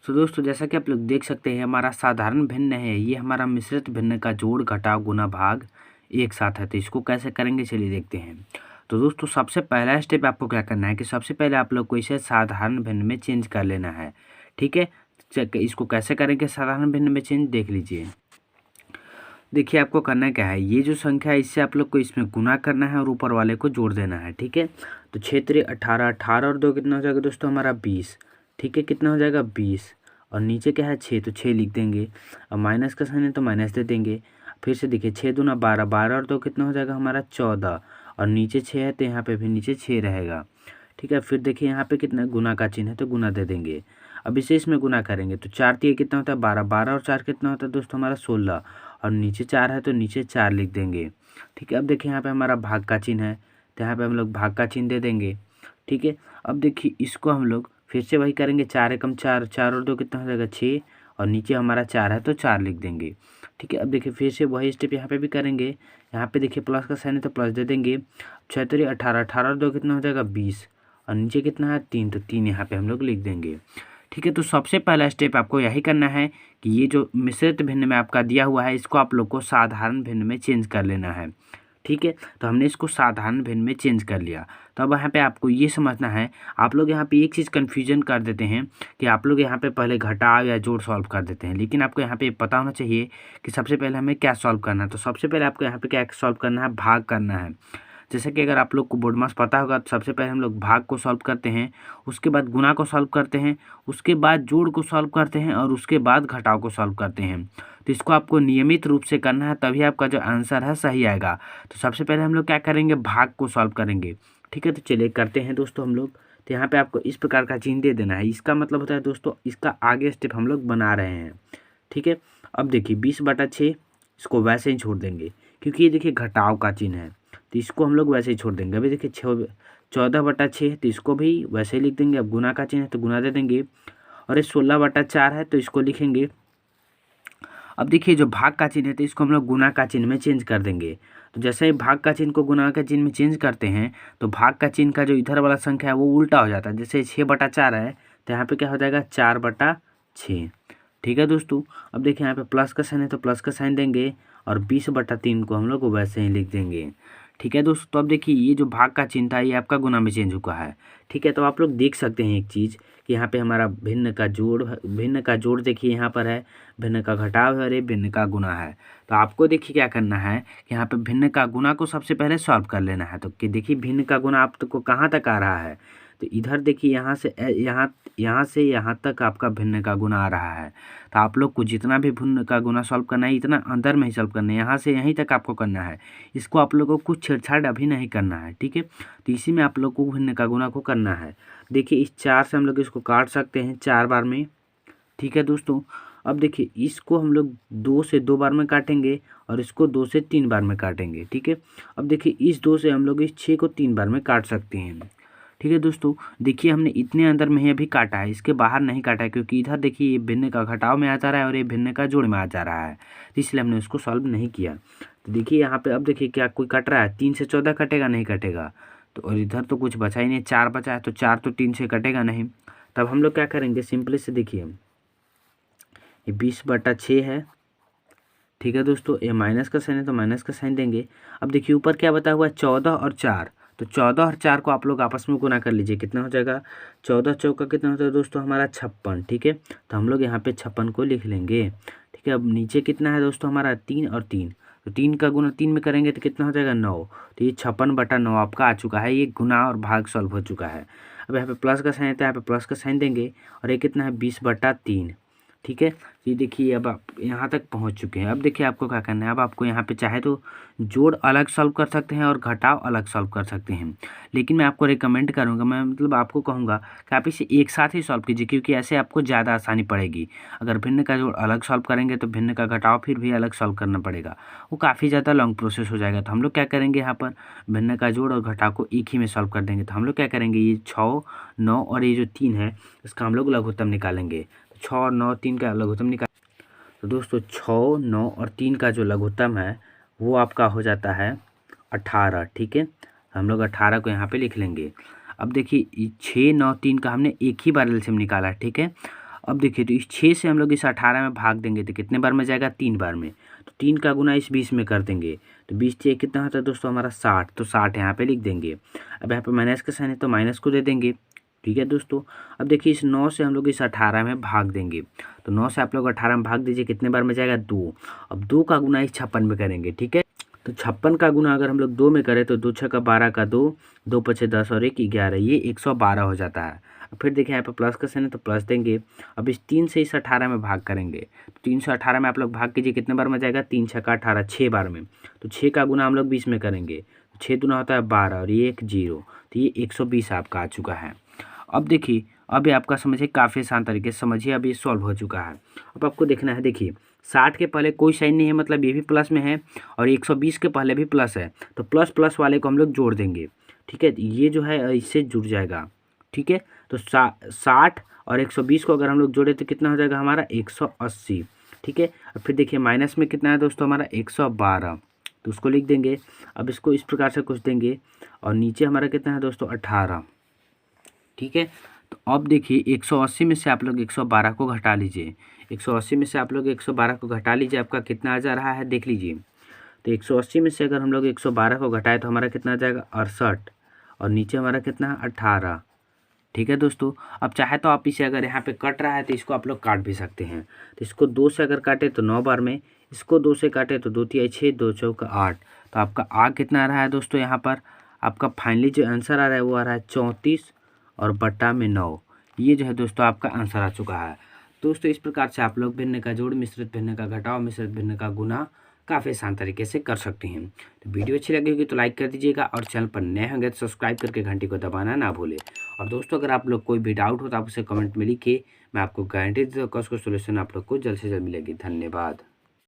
तो दोस्तों जैसा कि आप लोग देख सकते हैं हमारा साधारण भिन्न है, ये हमारा मिश्रित भिन्न का जोड़ घटाव गुना भाग एक साथ है। तो इसको कैसे करेंगे चलिए देखते हैं। तो दोस्तों सबसे पहला स्टेप आपको क्या करना है कि सबसे पहले आप लोग को इसे साधारण भिन्न में चेंज कर लेना है। ठीक है, इसको कैसे करेंगे साधारण भिन्न में चेंज देख लीजिए। देखिए आपको करना क्या है, ये जो संख्या है इससे आप लोग को इसमें गुना करना है और ऊपर वाले को जोड़ देना है। ठीक है, तो 6 × 18, 18 और 2 कितना हो जाएगा दोस्तों हमारा 20। ठीक है, कितना हो जाएगा 20 और नीचे क्या है 6, तो 6 लिख देंगे। और माइनस का साइन है तो माइनस दे देंगे। फिर से देखिए 6 दूना 12, 12 और 2 कितना हो जाएगा हमारा 14 और नीचे 6 है तो यहाँ पे भी नीचे 6 रहेगा। ठीक है, फिर देखिए यहाँ पे कितना गुना का चिन्ह है तो गुना दे देंगे। अब इसे इसमें गुना करेंगे तो 4 3 कितना होता है 12, 12 और 4 कितना होता है दोस्तों हमारा 16 और नीचे 4 है तो नीचे 4 लिख देंगे। ठीक है, अब देखिए यहाँ पे हमारा भाग का चिन्ह है तो यहाँ पे हम लोग भाग का चिन्ह दे देंगे। ठीक है, अब देखिए इसको हम लोग फिर से वही करेंगे, 4 एकम 4, 4 और 2 कितना हो जाएगा 6 और नीचे हमारा 4 है तो 4 लिख देंगे। ठीक है, अब देखिए फिर से वही स्टेप यहाँ पे भी करेंगे। यहाँ पे देखिए प्लस का साइन है तो प्लस दे देंगे। 6 3 18, 18 और 2 कितना हो जाएगा 20 और नीचे कितना है 3, तो 3 यहाँ पे हम लोग लिख देंगे। ठीक है, तो सबसे पहला स्टेप आपको यही करना है कि ये जो मिश्रित भिन्न में आपका दिया हुआ है इसको आप लोग को साधारण भिन्न में चेंज कर लेना है। ठीक है, तो हमने इसको साधारण भिन्न में चेंज कर लिया। तो अब यहाँ पे आपको ये समझना है, आप लोग यहाँ पे एक चीज़ कन्फ्यूजन कर देते हैं कि आप लोग यहाँ पे पहले घटाव या जोड़ सॉल्व कर देते हैं, लेकिन आपको यहाँ पे पता होना चाहिए कि सबसे पहले हमें क्या सॉल्व करना है। तो सबसे पहले आपको यहाँ पे क्या सॉल्व करना है, भाग करना है। जैसे कि अगर आप लोग को बोर्ड मास पता होगा तो सबसे पहले हम लोग भाग को सॉल्व करते हैं, उसके बाद गुना को सॉल्व करते हैं, उसके बाद जोड़ को सॉल्व करते हैं और उसके बाद घटाव को सॉल्व करते हैं। तो इसको आपको नियमित रूप से करना है, तभी आपका जो आंसर है सही आएगा। तो सबसे पहले हम लोग क्या करेंगे, भाग को सॉल्व करेंगे। ठीक है, तो चलिए करते हैं दोस्तों हम लोग। तो यहाँ पे आपको इस प्रकार का चिन्ह दे देना है, इसका मतलब होता है दोस्तों इसका आगे स्टेप हम लोग बना रहे हैं। ठीक है, अब देखिए 20/6 इसको वैसे ही छोड़ देंगे क्योंकि ये देखिए घटाव का चिन्ह है, तो इसको हम लोग वैसे ही छोड़ देंगे। अभी देखिए 14/6 तो इसको भी वैसे ही लिख देंगे। अब गुना का चिन्ह है तो गुना दे देंगे और ये 16/4 है तो इसको लिखेंगे। अब देखिए जो भाग का चिन्ह है तो इसको हम लोग गुना का चिन्ह में चेंज कर देंगे। तो जैसे ही भाग का चिन्ह को गुना का चिन्ह में चेंज करते हैं तो भाग का चिन्ह का जो इधर वाला संख्या है वो उल्टा हो जाता है। जैसे 6/4 है तो यहाँ पे क्या हो जाएगा 4/6। ठीक है दोस्तों, अब देखिए यहाँ पे प्लस का साइन है तो प्लस का साइन देंगे और 20/3 को हम लोग वैसे ही लिख देंगे। ठीक है दोस्तों, तो अब देखिए ये जो भाग का चिन्ह था ये आपका गुना में चेंज हुआ है। ठीक है, तो आप लोग देख सकते हैं एक चीज़ कि यहाँ पे हमारा भिन्न का जोड़ देखिए यहाँ पर है, भिन्न का घटाव है और ये भिन्न का गुना है। तो आपको देखिए क्या करना है कि यहाँ पे भिन्न का गुना को सबसे पहले सॉल्व कर लेना है। तो कि देखिए भिन्न का गुना आपको कहाँ तक आ रहा है, तो इधर देखिए यहाँ से यहाँ तक आपका भिन्न का गुना आ रहा है। तो आप लोग को जितना भी भिन्न का गुना सॉल्व करना है इतना अंदर में ही सॉल्व करना है, यहाँ से यहीं तक आपको करना है। इसको आप लोगों को कुछ छेड़छाड़ अभी नहीं करना है। ठीक है, तो इसी में आप लोग को भिन्न का गुना को करना है। देखिए इस 4 से हम लोग इसको काट सकते हैं 4 बार में। ठीक है दोस्तों, अब देखिए इसको हम लोग 2 से 2 बार में काटेंगे और इसको 2 से 3 बार में काटेंगे। ठीक है, अब देखिए इस 2 से हम लोग इस 6 को 3 बार में काट सकते हैं। ठीक है दोस्तों, देखिए हमने इतने अंदर में ही अभी काटा है, इसके बाहर नहीं काटा है क्योंकि इधर देखिए ये भिन्न का घटाव में आ जा रहा है और ये भिन्न का जोड़ में आ जा रहा है, तो इसलिए हमने उसको सॉल्व नहीं किया। तो देखिए यहाँ पे अब देखिए क्या कोई कट रहा है, 3 से 14 कटेगा नहीं कटेगा, तो और इधर तो कुछ बचा ही नहीं, 4 बचा है तो 4 तो 3 से कटेगा नहीं। तब हम लोग क्या करेंगे, सिंपली से देखिए ये 20/6 है। ठीक है दोस्तों, ये माइनस का साइन है तो माइनस का साइन देंगे। अब देखिए ऊपर क्या बता हुआ है 14 और 4, तो 14 और 4 को आप लोग आपस में गुना कर लीजिए, कितना हो जाएगा 14 चौका कितना होता है दोस्तों हमारा 56। ठीक है, तो हम लोग यहाँ पे 56 को लिख लेंगे। ठीक है, अब नीचे कितना है दोस्तों हमारा 3 और 3, तो 3 का गुना 3 में करेंगे तो कितना हो जाएगा 9। तो ये 56/9 आपका आ चुका है, ये गुना और भाग सॉल्व हो चुका है। अब यहाँ पे प्लस का साइन है तो यहाँ पे प्लस का साइन देंगे और ये कितना है 20/3। ठीक है, ये देखिए अब आप यहाँ तक पहुँच चुके हैं। अब देखिए आपको क्या करना है, अब आपको यहाँ पे चाहे तो जोड़ अलग सॉल्व कर सकते हैं और घटाव अलग सॉल्व कर सकते हैं, लेकिन मैं आपको रिकमेंड करूँगा, मैं मतलब आपको कहूँगा कि आप इसे एक साथ ही सॉल्व कीजिए क्योंकि ऐसे आपको ज़्यादा आसानी पड़ेगी। अगर भिन्न का जोड़ अलग सॉल्व करेंगे तो भिन्न का घटाव फिर भी अलग सॉल्व करना पड़ेगा, वो काफ़ी ज़्यादा लॉन्ग प्रोसेस हो जाएगा। तो हम लोग क्या करेंगे, यहाँ पर भिन्न का जोड़ और घटाव को एक ही में सॉल्व कर देंगे। तो हम लोग क्या करेंगे, ये 6 9 और ये जो 3 है इसका हम लोग लघुत्तम निकालेंगे। 6 और 9 3 का लघुत्तम निकाल, तो दोस्तों 6 9 और 3 का जो लघुत्तम है वो आपका हो जाता है 18। ठीक है, हम लोग 18 को यहाँ पे लिख लेंगे। अब देखिए 6 9 3 का हमने एक ही बार एलसीएम निकाला। ठीक है, अब देखिए तो इस 6 से हम लोग इस 18 में भाग देंगे तो कितने बार में जाएगा, 3 बार में। तो 3 का गुना इस 20 में कर देंगे तो 20 से कितना होता है दोस्तों हमारा 60, तो 60 यहाँ पे लिख देंगे। अब यहाँ पे माइनस का साइन है तो माइनस को दे देंगे, ठीक है दोस्तों। अब देखिए इस 9 से हम लोग इस 18 में भाग देंगे तो 9 से आप लोग 18 में भाग दीजिए, कितने बार में जाएगा, 2। अब 2 का गुना इस 56 में करेंगे, ठीक है। तो 56 का गुना अगर हम लोग 2 में करें तो 2 6 का 12 का 2, 2 5 10 और 1 11, ये 112 हो जाता है। अब फिर देखिए यहाँ पे प्लस का साइन है तो प्लस देंगे। अब इस 3 से इस 18 में भाग करेंगे तो 3 से 18 में आप लोग भाग कीजिए, कितने बार में जाएगा, 3 6 का 18, 6 बार में। तो 6 का गुना हम लोग 20 में करेंगे, 6 दूना होता है 12 और ये 1 0, तो ये 120 आपका आ चुका है। अब देखिए अब ये आपका समझिए काफ़ी आसान तरीके से समझिए, अब ये सॉल्व हो चुका है। अब आपको देखना है, देखिए 60 के पहले कोई साइन नहीं है, मतलब ये भी प्लस में है, और 120 के पहले भी प्लस है, तो प्लस प्लस वाले को हम लोग जोड़ देंगे, ठीक है। ये जो है इससे जुड़ जाएगा, ठीक है। तो 60 और 120 को अगर हम लोग जोड़े तो कितना हो जाएगा हमारा, 180, ठीक है। अब फिर देखिए माइनस में कितना है दोस्तों हमारा, 112, तो उसको लिख देंगे। अब इसको इस प्रकार से कुछ देंगे और नीचे हमारा कितना है दोस्तों, 18, ठीक है। तो अब देखिए 180 में से आप लोग 112 को घटा लीजिए, 180 में से आप लोग 112 को घटा लीजिए, आपका कितना आ जा रहा है देख लीजिए। तो 180 में से अगर हम लोग 112 को घटाए तो हमारा कितना आ जाएगा, 68, और नीचे हमारा कितना है, 18, ठीक है दोस्तों। अब चाहे तो आप इसे अगर यहाँ पे कट रहा है तो इसको आप लोग काट भी सकते हैं। तो इसको 2 से अगर काटे तो 9 बार में, इसको 2 से काटे तो 2 तिहाई 6, 2 चौका 8, तो आपका आ कितना आ रहा है दोस्तों, यहाँ पर आपका फाइनली जो आंसर आ रहा है वो आ रहा है 34 और बट्टा में 9। ये जो है दोस्तों आपका आंसर आ चुका है। दोस्तों इस प्रकार से आप लोग भिन्न का जोड़, मिश्रित भिन्न का घटाव, मिश्रित भिन्न का गुना काफ़ी आसान तरीके से कर सकते हैं। तो वीडियो अच्छी लगी होगी तो लाइक कर दीजिएगा, और चैनल पर नए होंगे तो सब्सक्राइब करके घंटी को दबाना ना भूलें। और दोस्तों अगर आप लोग कोई भी डाउट हो तो आप उसे कमेंट में लिखिए, मैं आपको गारंटी देता हूँ उसको सोल्यूशन आप लोग को जल्द से जल्द मिलेगी। धन्यवाद।